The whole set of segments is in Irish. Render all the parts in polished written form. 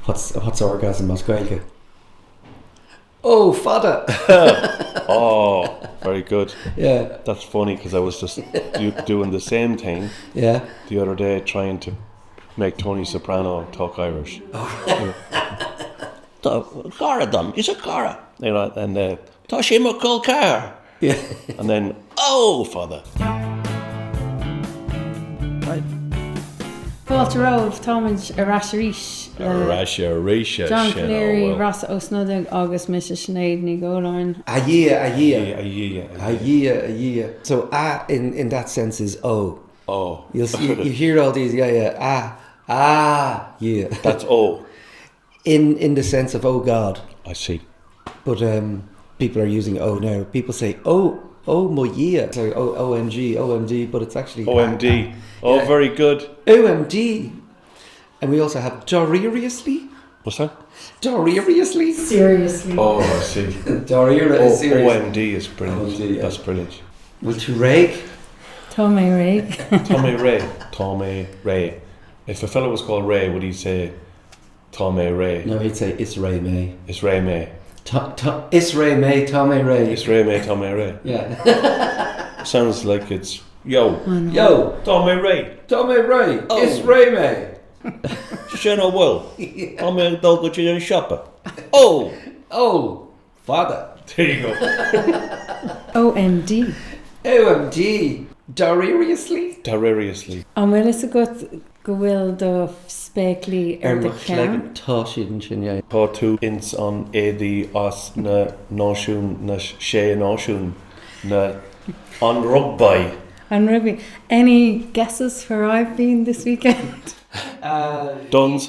What's orgasm as Gaeilge? Oh, fada. Oh, very good. Yeah. That's funny because I was just doing the same thing the other day, trying to make Tony Soprano talk Irish. Cara dom, is it Cara? You know, and tá sé mo col car. Yeah. And then, oh, father. Right. Fáilte Róibh, Táimid Arás Arís. Rasha, John Colleary, Rossa ÓSnodaigh, agus Mrs. Sinéad ní Dolan. A yeah. So in that sense is oh. Oh. You hear all these yeah. Yeah. That's oh. In the sense of oh God. I see. But people are using oh now. People say oh my yeah. Sorry, OMG, but it's actually OMD. Oh, very good. OMD. And we also have deliriously. What's that? Deliriously. Seriously. Oh, I see. Deliriously. OMD is brilliant. OMD, yeah. That's brilliant. Will to rake? Tommy Ray. Tommy Ray. If a fellow was called Ray, would he say Tommy Ray? No, he'd say it's Ray May. It's Ray May. It's Ray May, Tommy Ray. It's Ray May, Tommy Ray. Yeah. Sounds like it's yo. Yo, Tommy Ray. Tommy Ray. Oh. It's Ray May. Shano will. Tommy don't go to the shopper. Oh, father. there you go. OMD. OMG. Deliriously. An bhfuil is a go bhfuil do spéiclí ar de ceann. Táisian sin yeah. Tá tú ins an édi as na náisiún na sé náisiún na an rugby. And Ruby, any guesses where I've been this weekend? Duns.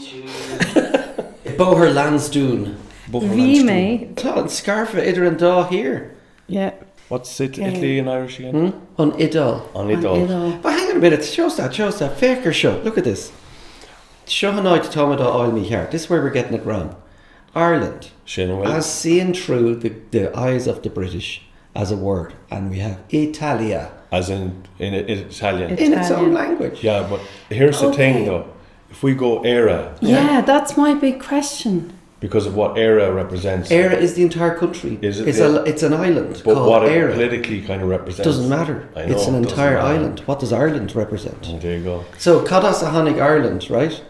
Boher Lansdown. Vime. Tá scarfa idir an dá here. Yeah. What's it? Italy in Irish again? On Idal. On Idal. But hang on a minute, shows that. Faker show. Look at this. Shohanite Tomada Oil Me Heart. This is where we're getting it wrong. Ireland. As seen through the eyes of the British as a word. And we have Italia. As in Italian. In its own language. Yeah, but here's the thing though. If we go era. Yeah, that's my big question. Because of what era represents. Era is the entire country. Is it? It's an island but called what it Era. politically kind of represents. Doesn't matter. I know, it's an entire matter. island. What does Ireland represent? Oh, there you go. So Cadas a Hánig Ireland, right?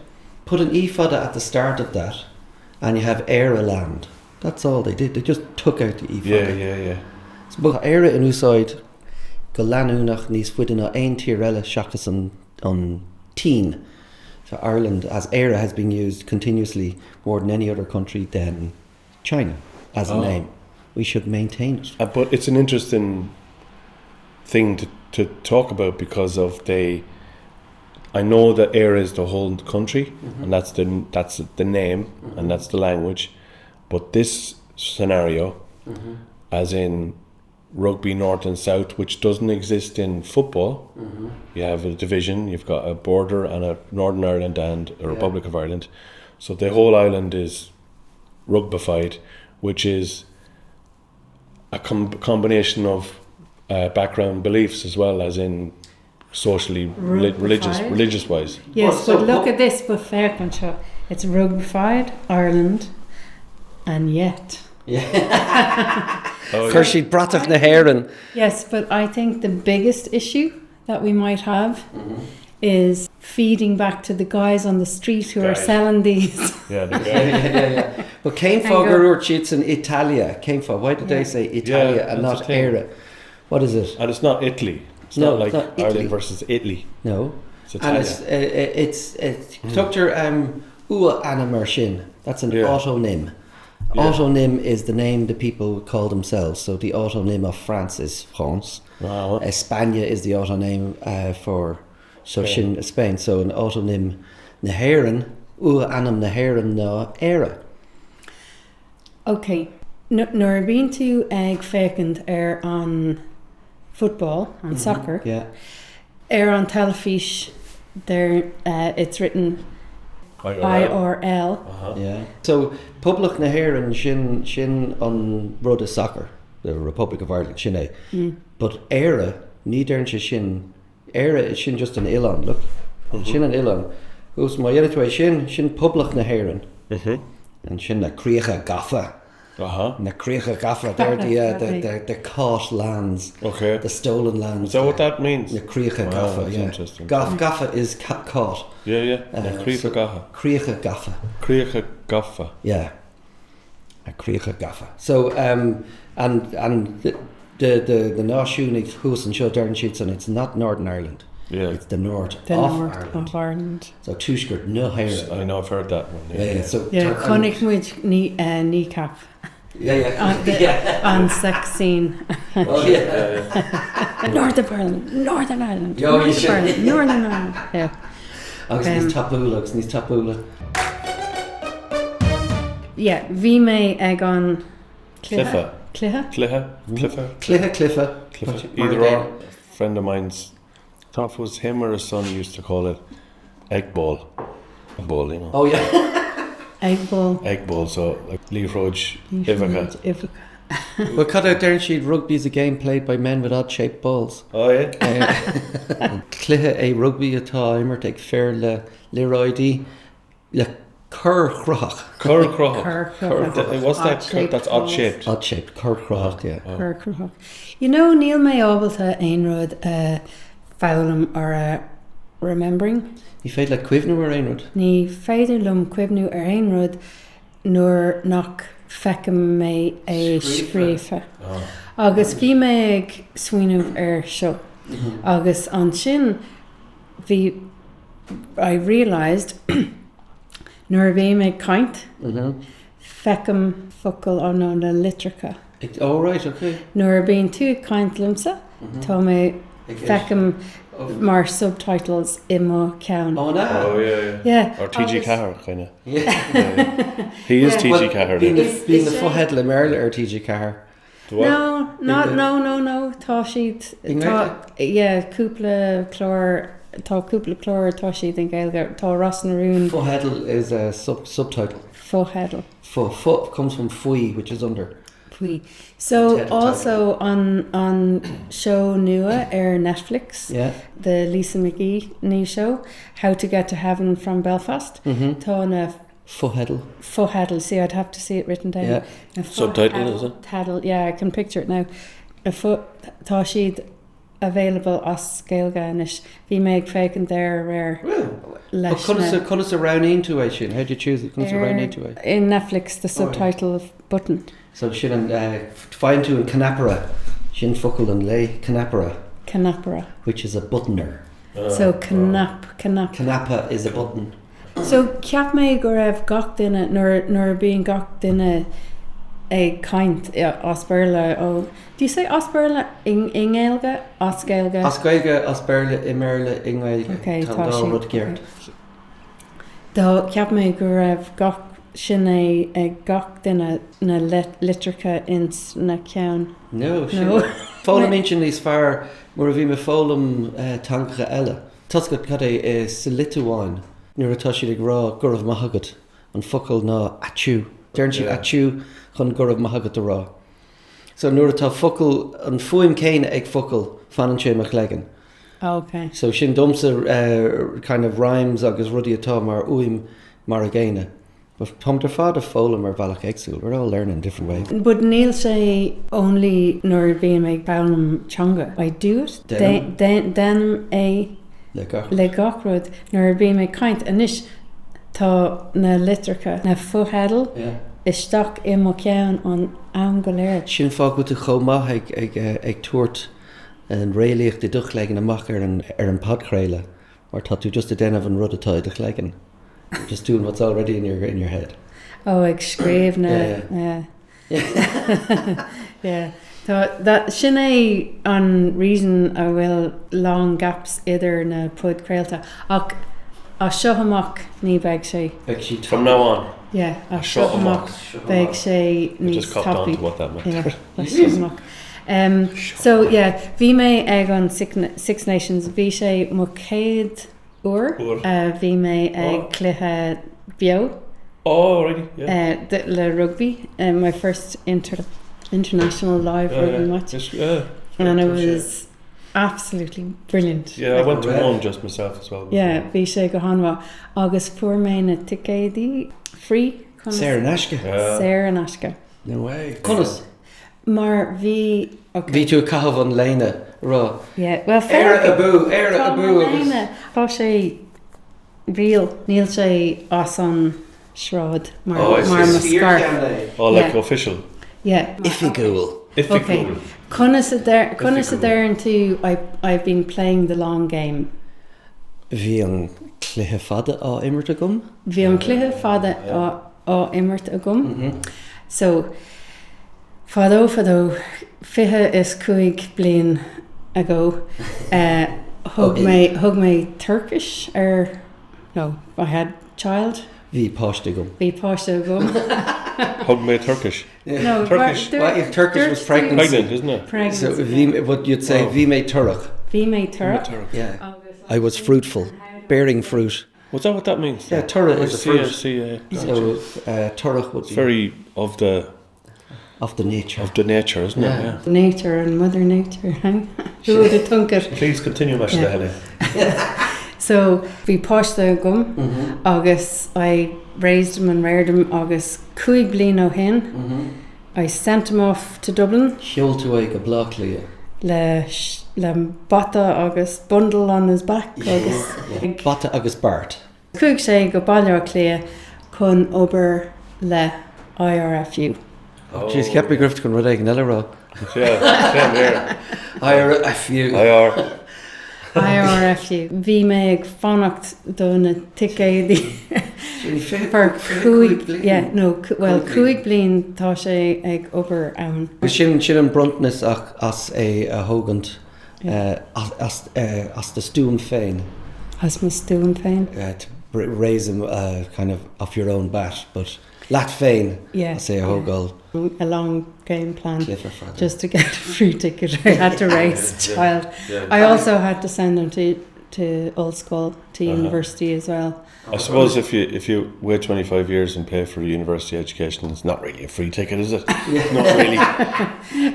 Put an ifada at the start of that and you have Era land. That's all they did. They just took out the ifada. Yeah. But Era in úsáid go leanúnach níos fuidir na ein tíreile seachtas an teen. So Ireland as Era has been used continuously more than any other country than China as a name. We should maintain it. But it's an interesting thing to talk about because of I know that Era is the whole country, and that's the name, and that's the language. But this scenario, as in rugby north and south, which doesn't exist in football, you have a division, you've got a border and a Northern Ireland and a Republic of Ireland. So the whole island is rugbified, which is a combination of background beliefs as well as in socially religious wise. Yes, but look at this, but fair control. It's rugbified, Ireland, and yet. Yeah. She'd bratach na hairan. Yes, but I think the biggest issue that we might have is feeding back to the guys on the street who are selling these. Yeah, the guy. Yeah. But came for Gururchits in Italia. Why did they say Italia and not Era? What is it? And it's not Italy. It's not like not Ireland versus Italy. No. It's Italia. And it's Dr. Ua Anamershin. That's an autonym. Yeah. Autonym is the name the people call themselves. So the autonym of France is France. Wow. España is the autonym for Spain. So an autonym Naheran, Ua Anam Naheran na Era. Okay. Nor been to ag fecund on football, on soccer. Yeah. On telefish, there it's written IRL. Yeah. So public Naheran shin on Rhoda soccer, the Republic of Ireland, Sinead. But Era, neither shin. Era is shin just an Ilan. Look, shin an Ilan. Who's my anyway shin public Naheran. And sin na críocha gafa. Na críocha gafa, they're the caught lands, the stolen lands. Is that what that means? Na críocha gafa, that's yeah. interesting. Gafa is caught. Yeah. Na críocha gafa. Críocha gafa. Críocha gafa. Yeah. A críocha gafa. So, and the náisiúnig hús and seo Darren Sheets, and it's not Northern Ireland. Yeah. It's the north The of north Ireland. of Ireland. So Tushgurt no higher. I know, I've heard that one. Yeah. So Connick muid kneecap. Yeah. On sex scene. Oh yeah. North of Ireland. Northern Ireland. Yo, North you of should. Ireland. Northern Ireland. Yeah. Agus níos tapúla. Yeah, bhí mé ag an Cliffa. Cliffa? Cliffa. Either or. A friend of mine's, I thought it was him or his son used to call it egg ball. A ball, you know. Oh yeah. Egg ball. Egg ball, so like Leafroach, Ivica. Well, cut out Darren Sheet, rugby is a game played by men with odd-shaped balls. Oh yeah. Cluthe é rugby atá immert ag fear le roidí le cur-chrach. What's that? That's odd-shaped. Odd-shaped, cur-chrach, yeah. Cur-chrach. You know, Neil May ábalta ein rud fálam ar remembering. Ní féad le cuimhnú ar ein rud. Ní féidir lum cuimhnú ar ein rud nuair nach fecam mé é scríofa. Agus bhí mé ag swinmh ar seo. Agus an sin I realised nuair bhí mé caint fecam focail an na litrica. Oh right, okay. Nuair bhíonn tú caint lumsa, tá mé fecam mar subtitles i mo ceann. Oh no. Oh yeah. Yeah. Or TG Cahar, kind of. Yeah. He is TG Cahar. Being the forehead le Merle or TG Cahar. No. Tá siad cúpla chlór tá siad in Gaeilge, tá Rossa ÓSnodaigh. Forehead is a subtitle. Forehead. Foot comes from fui, which is under. So also on show nua Netflix, the Lisa McGee new show, How to Get to Heaven from Belfast. Tá Foheadle. See, I'd have to see it written down. Yeah. Subtitle, is it? Taddle, yeah, I can picture it now. Tá siad available as Gaeilge inis. Bhí méid fécin there rare. But conas a round into it, Shin. How do you choose it? Conas a round into it. In Netflix, the subtitle button. So Shin find to in Canapera. Shin focal and lay Canapera. Which is a buttoner. So Canapa is a button. So ceap mé go raibh gach duine nuair bíonn gach duine ag caint as Béarla. Do you say as Béarla in Gaeilge? As Gaeilge? As Gaeilge, as Béarla, in Gaeilge, in Gaeilge. Okay, tá rud geared. Dá ceap mé go raibh gach sin ag gach duine na litrica ins na ceann. No. Fólam intin níos fearr mar a bhí me fólam tancha eile. Tascad cad é silituáin. Nuair atá siad ag rá gurh maithagad an focail ná atú. Dearn siad atú chun gurh maithagad a rá. So nuair atá focail an fuim céine ag focail fanan sé mach legan. Okay. So sin domsa kind of rhymes agus rudí atá mar uim mar a géine. But Tom der fád a fólam ar bhealach éagsúil. We're all learning different ways. But Neil say only nuair bhíonn méid bálum teanga. I do it. Then Le gachrod nuair bhíonn méid caint anis tá na litrica na foheadal isteach I mo ceann an go léir. Sin fá go a chomá ag tuairt an réalaocht de duchlegan amach ar an podcréile. Or tá tú just a denmh an rud atá duchlegan. Just doing what's already in your head. Oh, ag scríomh na. Yeah. That sin é an reason a bhfuil long gaps idir na pud craolta. Ach a seo amach ní beag sé. From now on. Yeah, a seo amach beag sé ní just caught on to what that meant. Yeah, so yeah, bhí mé ag an Six Nations, bhí sé mo céad bhí mé ag cluiche bio. Oh, really? Yeah. Le rugby, my first international live rugby match. And it was absolutely brilliant. Yeah, I went to one just myself as well. Yeah, bhí sé go hanmha agus fuair mé na ticéidí free. Sarah Nashka. Sarah Nashka. No way. Conas. Mar V. Okay. Bhí tú cahabh an léine rá. Yeah, well, Éire abu léine. Tá sé real. Níl sé as an shráid mar scarf. Oh, like official. Yeah. Ifigiúil. Okay. Conas a there too. I've been playing the long game. Bhí an cluiche fada á immert agam? Bhí an cluiche fada á immert agam. So fadó fiche is 5 bliain ago. Hug me Turkish no, I had child. Bhí páiste agam. Hug me Turkish. Yeah. No, Turkish. If Turkish was pregnant, isn't it? Pregnant. So what you'd say, bhí mé turach. Bhí mé turach. Yeah. I was fruitful, bearing fruit. Was that what that means? Yeah, turach is a fruit. So turach would be very of the nature. Of the nature, isn't it? Yeah. Nature and Mother Nature. Who would have thunk it? Please continue, Masha. So bhí páiste agam agus I raised him and reared him agus 5 bliain ó hin. I sent him off to Dublin. Shiel tú ag a blach lia. Le bata agus bundle on his back agus. Bata agus Bart. Cúig sé go bailile clia chun obair le IRFU. Jeez, ceap me grift chun rud ag an eile rá. Yeah, same here. IRFU. Bhí mé ag fánacht donna ticéidí for 5 bliain tá sé ag obair ann. Sin an bruntnas ach as é a thugant as the stúm féin. As my stúm féin? To raise him kind of off your own bat, but lat féin, say a thugáil. A long game plan just to get a free ticket. I had to raise a child. I also had to send him to old school, to university as well. I suppose if you wait 25 years and pay for a university education, it's not really a free ticket, is it? Not really.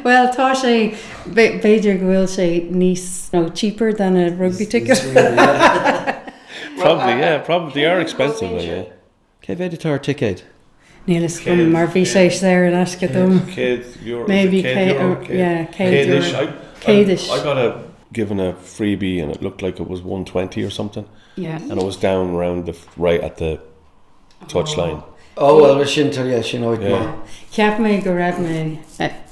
Well, tá sé beidir go bhfuil sé níos cheaper than a rugby ticket. Probably they are expensive. Cé bhéidir ticket? Nílas chun mar bhí sé Sarah an asca dom. Maybe Céadish. I got given a freebie and it looked like it was 120 or something. Yeah. And it was down around right at the touchline. Oh well, sin óid má. Ceap mé go raibh mé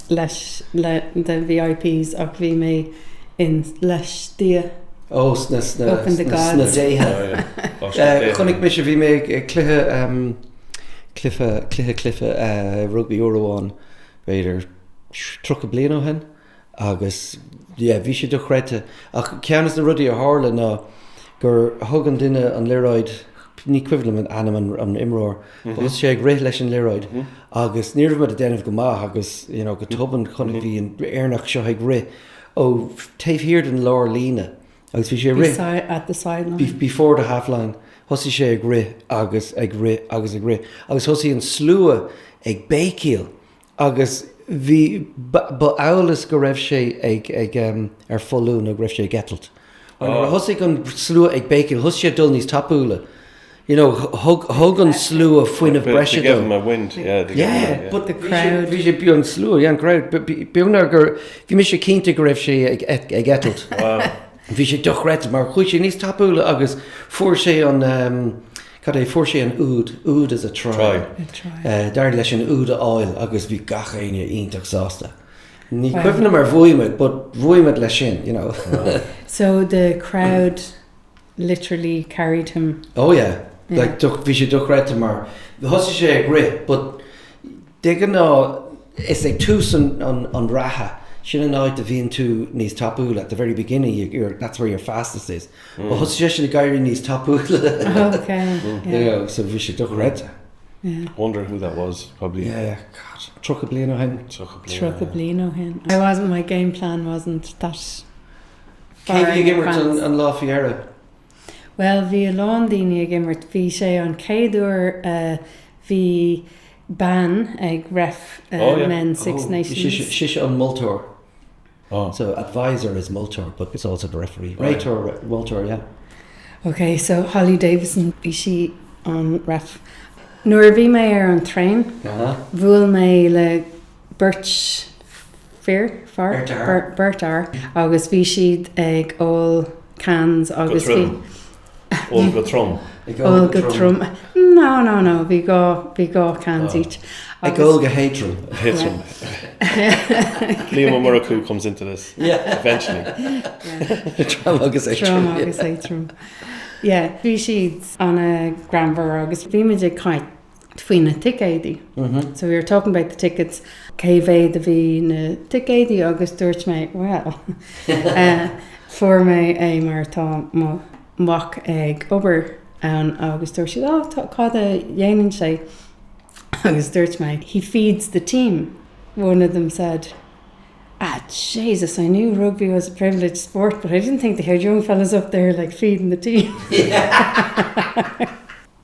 leis le the VIPs ach bhí mé in leis dia. Oh, sna Up in the gods. Déithe. Chunnig mis bhí mé cliffe rugby Euroáin beidir tro a bliain ó hen agus bhí sé do chreite ach ceannas na rudí a hála ná gur thugan duine an liróid ní cuiimlim an an imróir bus sé ag réith leis an liróid agus níor a déanamh go maith agus go tuban chunig bhí an airnach seo ag ré ó taobh hir an lár líne agus bhí sé ré at the sideline before the half line. Thosaí sé ag ré agus ag ré agus thosaí an slúa ag béiciil agus bhí ba eolalas go raibh sé ag ar folún a raibh sé getalt. Thosaí an slúa ag béiciil, thos sé dul níos tapúla. Thug an slúa faoinmh breise. To give him a wind, but the crowd. Bhí sé bu an slúa, an crowd. Beúnar gur bhí mis sé cinnte go raibh sé ag getalt. Wow. Bhí sé dochreid mar chuid sé níos tapúla agus fuair sé an úd is a try. Dar leis an úd a áil agus bhí gachéine ionach sásta. Ní cuimhna mar bhuaimid, but bhuaimid leis sin, So the crowd literally carried him. Oh yeah. Like bhí sé dochreid mar thosaí sé ag ré, but dégan ná is ag tús an ratha. Sin áid a bhíonn tú níos tapúla at the very beginning, that's where your fastest is. But thosaí sé gaiirí níos tapúla. Okay. So bhí sé dochreid. Wonder who that was, probably. Yeah, God. Tro a bliain ó hen. My game plan wasn't that far. Cé bhí gimmert an lá fiara? Well, bhí a lán daoine gimmert, bhí sé an céadúir bhí ban ag ref men Six Nations. She's on Multor. Oh. So advisor is Multor, but it's also the referee. Right, or Multor, yeah. Okay, so Holly Davison, is she on ref? Nuair bhí mé ar an train, bhfuil mé le birch Bertar, agus bhí siad ag all cans agus bhí all go trom. All go trom. No, bhí gá cans each. Ag all go hatrum. Liam Muraku comes into this eventually. Trom agus hatrum. Yeah, bhí siad an a Granver agus bhí me ag caint faoin na ticéidí. So we were talking about the tickets. Cévé de bhí na ticéidí agus dúirt mé, well, for mé é mar tá mach ag obair an agus dúirt siad, cad a dhéanann sé. Agus dúirt mé, he feeds the team. One of them said, Jesus, I knew rugby was a privileged sport, but I didn't think they had young fellas up there like feeding the team.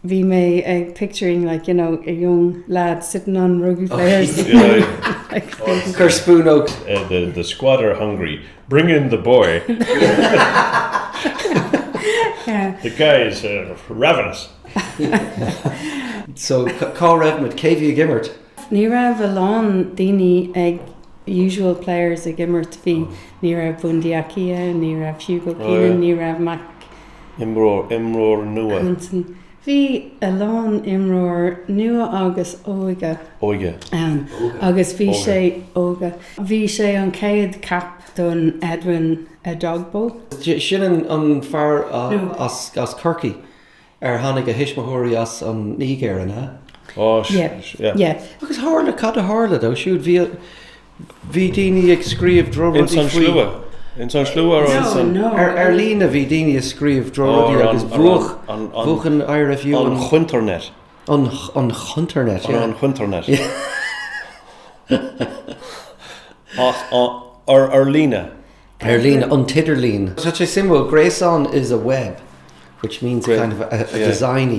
Bhí mé picturing like, you know, a young lad sitting on rugby players. Spoon oak. The squad are hungry. Bring in the boy. The guy is ravenous. So, cá raibh mit céhí gimmert? Ní raibh a lán daoine ag usual players ag gimmert bhí. Ní raibh Bundiakia, ní raibh Hugo Keenan, ní raibh Mac Imróir nua. Bhí a lán imróir nua agus óige. Agus bhí sé óga. Bhí sé an céad cap don Edwin a Dogbo. Sin an fear as Kirky tháinig a hisismóirí as an nígéireann, ha? Yeah. Agus hála cad a hála dó, siúd bhí daoine ag scríomh drorodí faoi. In San Slua or No. Lína bhí daoine ag scríomh drorodí agus bhuachan IRFU on Chunternet. On Chunternet, yeah. On Chunternet. Or Lena. Lena, on Tidderleen. Such a symbol, Grayson is a web, which means kind of a design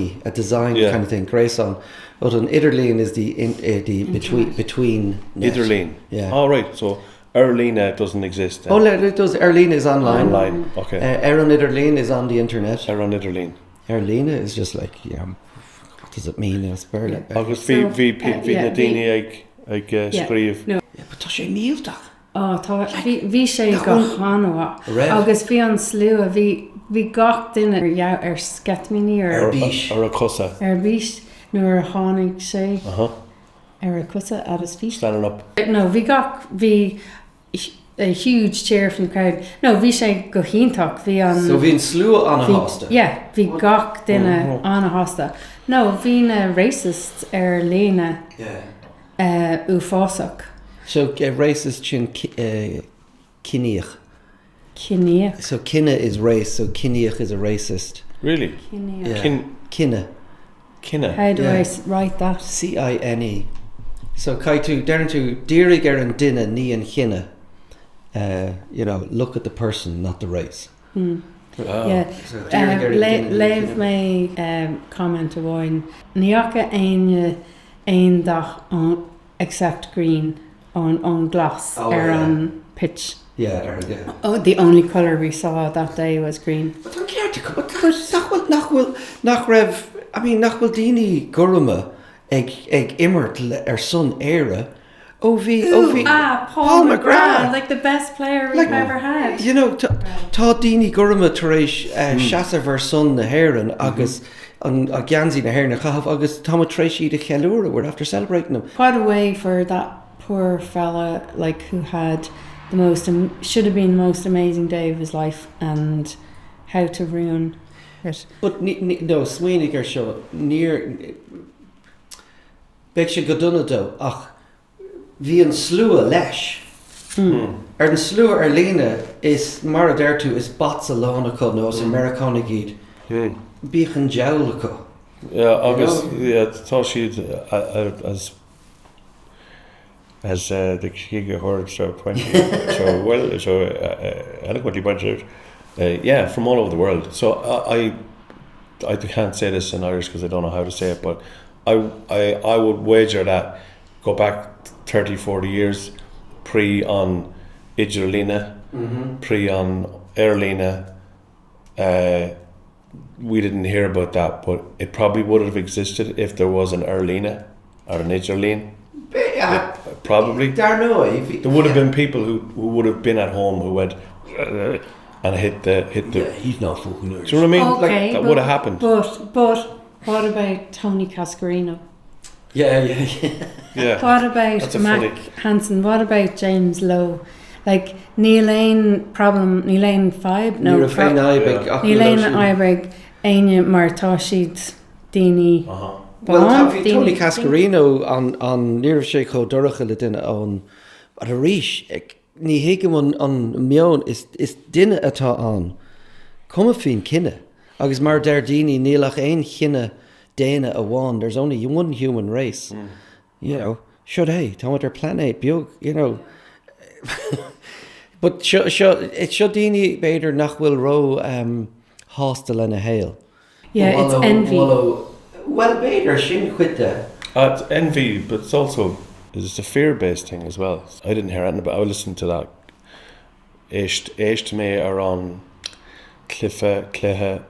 kind of thing, Grayson. But an Idirleen is the between net. Idirleen. Yeah. All right, so Erlina doesn't exist then. Oh, it does. Erlina is online. Okay. Erin Idirleen is on the internet. Erin Idirleen. Erlina is just like, what does it mean? It's Béarla. Agus bhí na daoine ag scríomh. No. Yeah, but tá sé míltach. Bhí sé go hána. Agus bhí an slua, bhí gach duine ar scetmíní ar a cosa. Ar bhís nuair a tháinig sé ar a cosa agus bhí. Standing up. No, bhí a huge cheer from the crowd. No, bhí sé go híntaach. So bhí an slua an a hásta? Yeah, bhí gach duine an a hásta. No, bhí na racists ar léna u fásach. So racist sin Cineach. Cineach. So Kinna is race, so Cineach is a racist. Really? Cineach. Kinna. How do I write that? C-I-N-E. So Kaitu, Derrentu, Dírig an Dinna, Ní an Chinna. Look at the person, not the race. Yeah. Leave my comment away. Niaka ein dach on except green on glass on pitch. Yeah. Oh, the only colour we saw that day was green. But don't care to come. Nach raibh daoine gurma ag immert son éire. Paul McGrath, like the best player we've ever had. You know, tá daoine gurma tar éis seasa bhar son na hÉireann agus an a gceansaí na hÉireann a chahabh agus tá tréis siad a chealúra. We're after celebrating them. What a way for that poor fella, like who had should have been the most amazing day of his life, and how to ruin it. But no, Sweeney gur seo near Beg sé go duna dó ach bhí an slua leis. Ar an slua ar lína is mar a d'irtu is Barcelona nó is Americana gid. Bíchan jowlacha. Yeah, agus tá siad as the Gaeilge heard so 20 so eloquently pointed out, from all over the world. So I can't say this in Irish because I don't know how to say it, but I would wager that go back 30-40 years pre on Idir Lína, pre on Air Lína, we didn't hear about that, but it probably would have existed if there was an Erlina or an Idirlín. Probably. There would have been people who would have been at home who went and hit the. Yeah, he's not fucking Irish. Do you know what I mean? Okay, That would have happened. But what about Tony Cascarino? Yeah. What about Mac Hansen? What about James Lowe? Like Níl Aon Fibe? No. Níl Aon Ibrig Aine mar tá siad daoine. Well, Tony Cascarino on Níor sé Có Dúracha le duine ón a ríis ní hiigim an mion is duine atá an cuma fin cinenne agus mar der daoine nílach aon chinne déine a bháin. There's only one human race. You know, should tá their planet beag, you know. But it's seo daoine beidir nach bhfuil ro hostel in a hail. Yeah, it's envy. Well, Bader, sin chuide. It's envy, but it's also a fear-based thing as well. I didn't hear anything, but I listened to that. Éist me ar an Cléthe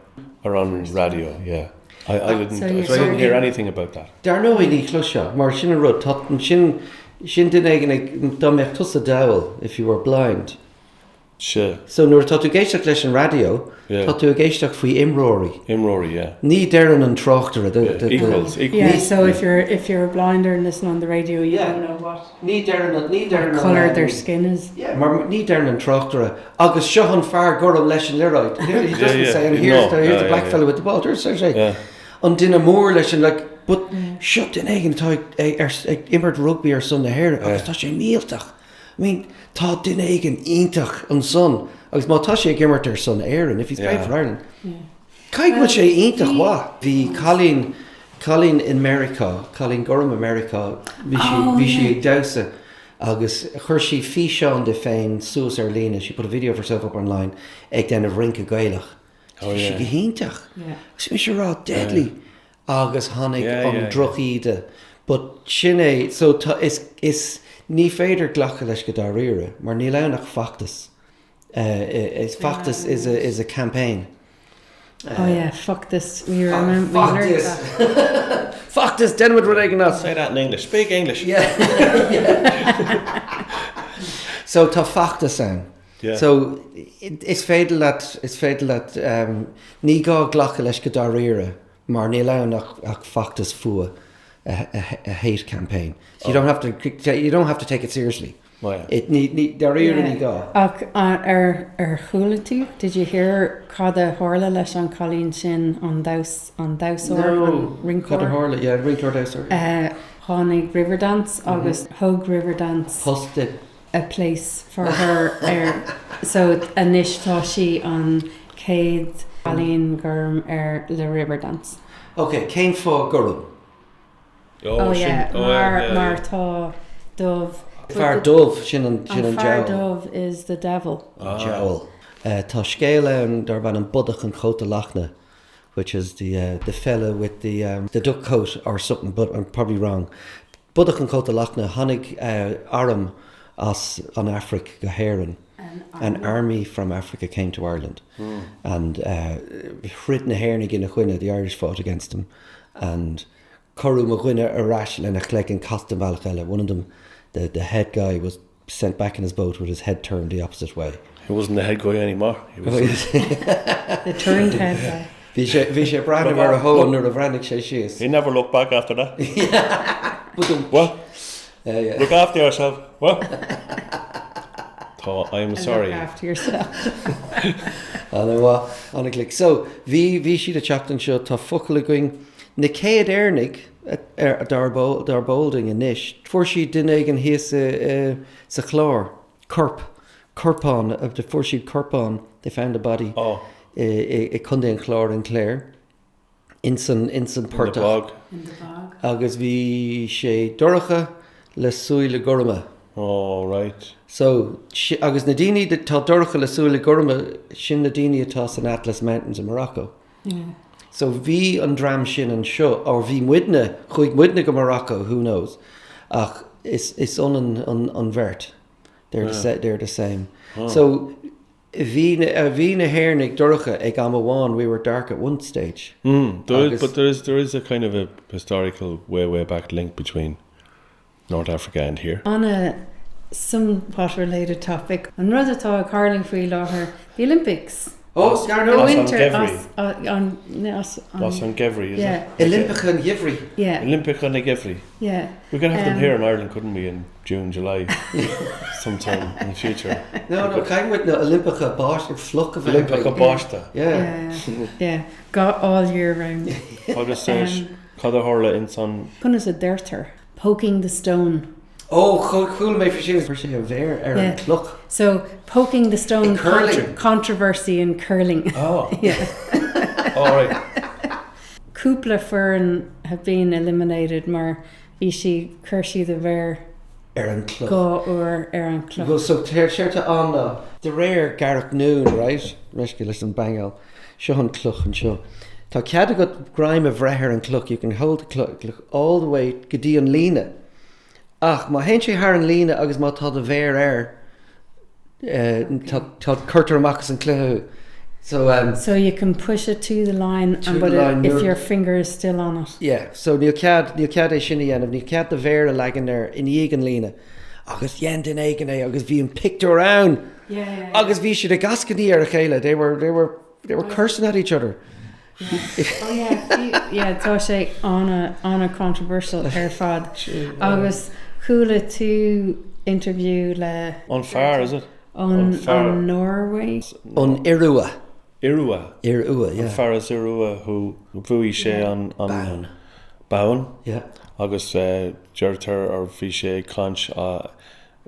ar an radio, yeah. I didn't hear anything about that. Dar no I ní clusha, mar sin a rud, sin din ag domech tusa dowel if you were blind. Sure. So nuair tá tú géisteach leis an radio, tá tú géisteach faoi imróí. Imróí, yeah. Ní dearan an trochtara. Equals. Yeah, so if you're blind and listening on the radio, you don't know what colour their skin is. Yeah, mar ní dearan an trochtara. Agus seo an fear gorum leis an liráid. He doesn't say, and here's the black fellow with the ball. There's say, an duine mór leis an like, but shut den eigen tá immert rugby ar son na hair. Agus tá sé níltach. I mean, tá duine aigen ítach an son, agus má tá sé gimmert ar son Éireann, if he's playing for Ireland. Caig bhfuil sé ítach wá. Bhí Colleen in America, Colleen Gorham America, bhí si ag dausa, agus chuir si fí seán de féin suas ar lína. She put a video of herself up online ag den a rink a Gaeilge. She go hítach. Agus mi sé rá deadly. Agus hánig an drochíide. But sin é, so is ní féidir ghlacha leis go dá riire, mar ní leanach factus. Factus is a campaign. Factus. We learned that. Factus, Denwood would I say that in English. Speak English. Yeah. So tá factus an. Yeah. So it's féidir that ní gá ghlacha leis go dá riire, mar ní leanach ach factus fua. A hate campaign. So you don't have to take it seriously. It need there really go. Chulatú, did you hear Cada Horla leis an Colleen sin on Douse or Rincor? Cada Horla, yeah, Rincor Douse. Hánig River Dance, August Hug River Dance. Hosted a place for her. So anish tá she on Cade Colleen Gurm le River Dance. Okay, Cain for Gurm. Mar tá Dove. Far Dove, sin an Far Dove is the devil. Jowl. Tá scéile an darban an budach an Chóta Lachna, which is the fella with the duck coat or something, but I'm probably wrong. Budach an Chóta Lachna, Hanig Aram as an Africa Gaheran. An army from Africa came to Ireland, and Hrid na Hairnig in a Chuine, the Irish fought against them, and Corú a Chuine a rash and a clegg in Costin Balchella. One of them, the head guy, was sent back in his boat with his head turned the opposite way. He wasn't the head guy anymore. He was the turned head guy. Bhí sé branded mar a hole nuair a bhrannig sé síos. He never looked back after that. What? Yeah. Look after yourself. What? I'm sorry. Look after yourself. So, bhí siad a teachtain seo tá focail going na céad airnig dar boulding in nish. For she didn't even hear sa chlár Corpon of the forsheed Corpon. They found the body. A Cunday and Chlár and Clare. Inson Porta. In the bog. Agus vi she Dorocha le Sui le Gorma. Oh, right. So agus Nadini the ta Dorocha le Sui le Gorma shin Nadini atas in Atlas Mountains in Morocco. Yeah. So vi an dram shin and show or vi mwidne go Morocco, who knows? Ach is on vert. They're the same. Oh. So Vína Hairnig Durcha ag Amawan, we were dark at one stage. There is a kind of a historical way back link between North Africa and here. On a somewhat related topic, an rud atá carling faoi láthair, the Olympics. Oh, The winter Rossa ÓSnodaigh, is yeah. it? Olympic and Givry. Yeah. Olympic and Givry. Yeah. We could have them here in Ireland, couldn't we, in June, July, sometime in the future. No, kind with no Olympic Bosch, Fluck of Olympic Bosta. Yeah. Got all year round. Agus Cada Horla in son. Kunnas a dirter, poking the stone. Oh, cool me for sure. For sure, there, Aaron Cluck. So poking the stone, in curling. Controversy in curling. Oh, yeah. All right. Cúpla Fern have been eliminated, mar Ishi Kershi the Ver Aaron Cluck. Go or Aaron Cluck. Well, so Terta on the rare Gareth Noon, right? Rescue and Bangal. Sean Cluck and Show. Tá cead got grime of Reher and Cluck, you can hold the Cluck all the way Gideon Lena. Ach, má hen sé haar an lína agus má tá a bhéir tá curtar amachchas an cluú. So you can push it to the line, if your finger is still on it. Yeah, so níl cead é sinna dhéanamh, níl cead a bhéir a legan in ígan lína. Agus dhéan in éigen é, agus bhí an picked around. Yeah. Agus bhí siad a gascaní ar a chéile. They were cursing at each other. Yeah, tá sé on a controversial ar fad. Agus coola tú interview le On far, is it? On Norway. On Irua, yeah. yeah. On far is Irua who bhui sé on Bowen. Yeah. Agus Jerter or bhí sé caint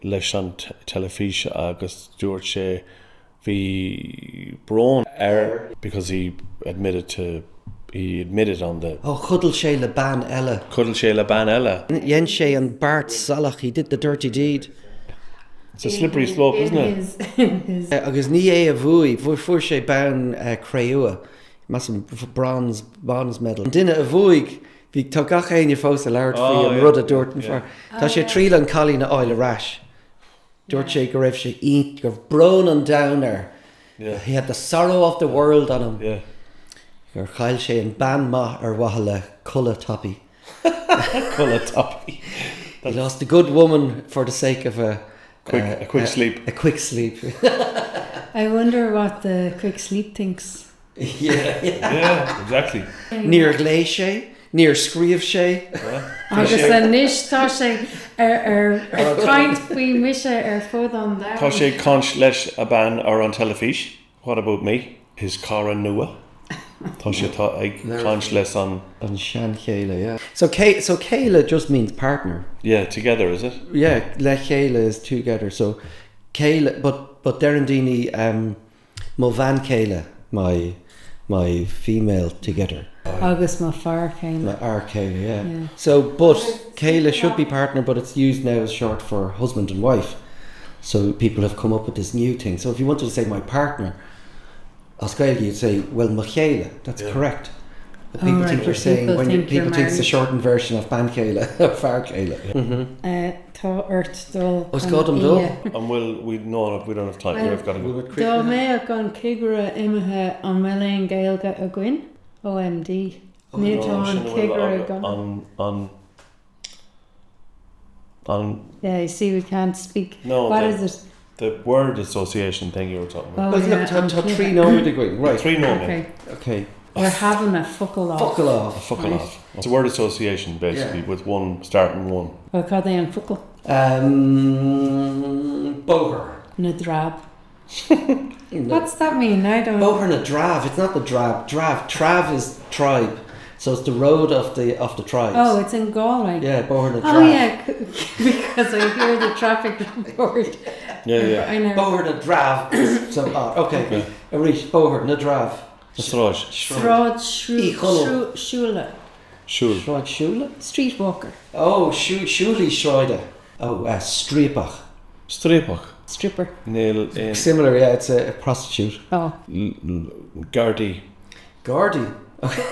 leis an telefís agus dúirt sé bhí brón because he admitted on the Chudal sé le ban ella. Yen sé an Bart Salach, he did the dirty deed. It's a slippery slope, isn't it? Agus ní é a bhuaí, fuair sé ban Craua, massive bronze medal. Dinne a bhuaig, bhí tá gach aine fós a leir fí an rud a dúirtan far. Tá sé tríl an chalí na áile ras. Dúirt sé go raibh sé int, go brón an downer. Yeah. He had the sorrow of the world on him. Yeah. Gur chail sé an ban ma ar wahala culla toppy. He lost a good woman for the sake of a quick sleep. A quick sleep. I wonder what the quick sleep thinks. Yeah, exactly. Níor glé sé, níor scríomh sé. Agus a níos tá sé ar caint faoi mise ar fud an dar. Tá sé caint leis a ban ar an telefís. What about me? His cara nua. Tá sé ag caint leis an Sean Chéile, yeah. So Chéile just means partner. Yeah, together, is it? Yeah, le Chéile is together. So Chéile, but Derendini mo van Chéile, my female together. Agus má far céile. My R Chéile, yeah. So, but Chéile should be partner, but it's used now as short for husband and wife. So people have come up with this new thing. So if you wanted to say my partner, as Gaeilge, you'd say, well, ma Chéile. That's correct. But people think you're saying, people think it's a shortened version of ban Chéile, or far Chéile. Tá ort dul. Os godam dul. And we don't have time. We've got to go. Dá mé a gan cigre imethe an meléin Gaeilge a gcuin. OMD. Newton Kigger on. Yeah, you see, we can't speak. No, what is it? The word association thing you were talking about. Oh, yeah, three no degree. Right. Three no. Okay. We're having a fuckle off. Fuckle off. It's a word association basically with one starting one. What are they on fuckle? Boher. Nadrab. What's that mean? I don't. Boher na Drav. It's not the Drab. Trav is tribe. So it's the road of the tribes. Oh, it's in Galway. Yeah, Boher na Drav. Oh yeah, because I hear the traffic report. Yeah. I know. Boher na Drav. So okay. Arish Boher na Drav. Strad Shula. Streetwalker. Oh, Shuli Schroeder. Oh, Streepach. Stripper. Neil. Similar, yeah, it's a prostitute. Oh. Gardy. Okay.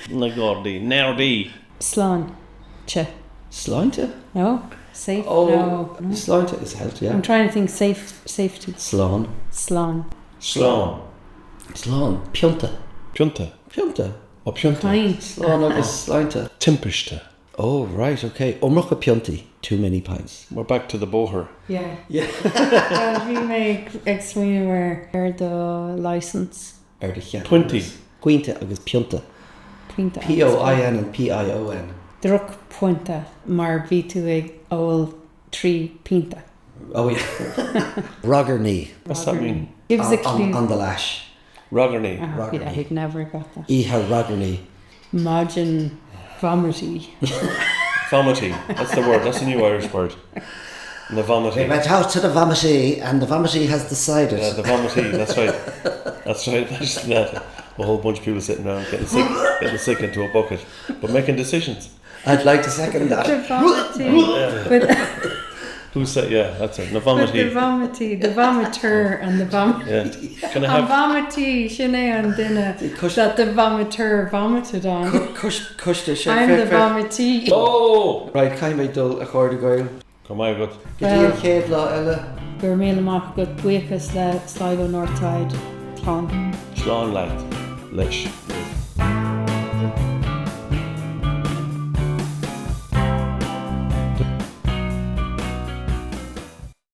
Na Gardy. Nardy. Slán. Che. Sláinte? No. Safe? Oh, No. sláinte is health, yeah. I'm trying to think safety. Slán. Slán. Slán. Slán. Pionta. Pionta. Pionta. Ó pionta. Caint. Slán agus sláinte. Timpiste. Oh, right, okay. Umracha pionti. Too many pints. We're back to the boher. Yeah. Yeah. We make explain where the license. Ar de cheap. 20. Quinta agus pionta. Quinta. P-O-I-N and P-I-O-N. Druk pointa mar vitu ag all 3 pinta. Oh, yeah. Roggerny. What's that mean? Gives a clue. On the lash. Roggerny. I had never got that. Iha Roggerny. Margin vomity. Vomity. That's the word. That's the new Irish word. And the We vomity. went out to the vomity and the vomity has decided. Yeah, the vomity. That's right. That's right. That's that. A whole bunch of people sitting around getting sick into a bucket, but making decisions. I'd like to second The that. vomity. But Who said? Yeah, that's it. The but the vomity. vomity, the vomiter and the vomit. Yeah. Can I And have? vomity, Sinéad and dinner Cush- that the vomiter vomited on. Cush the shit. I'm the vomitee. Oh. Right, kind of dull a chord of goil. Come on, good. Well- Gidíon chéad lá eile. Gur míle amach go buchas le Sligo Northside Clon. Slán lad. Leis.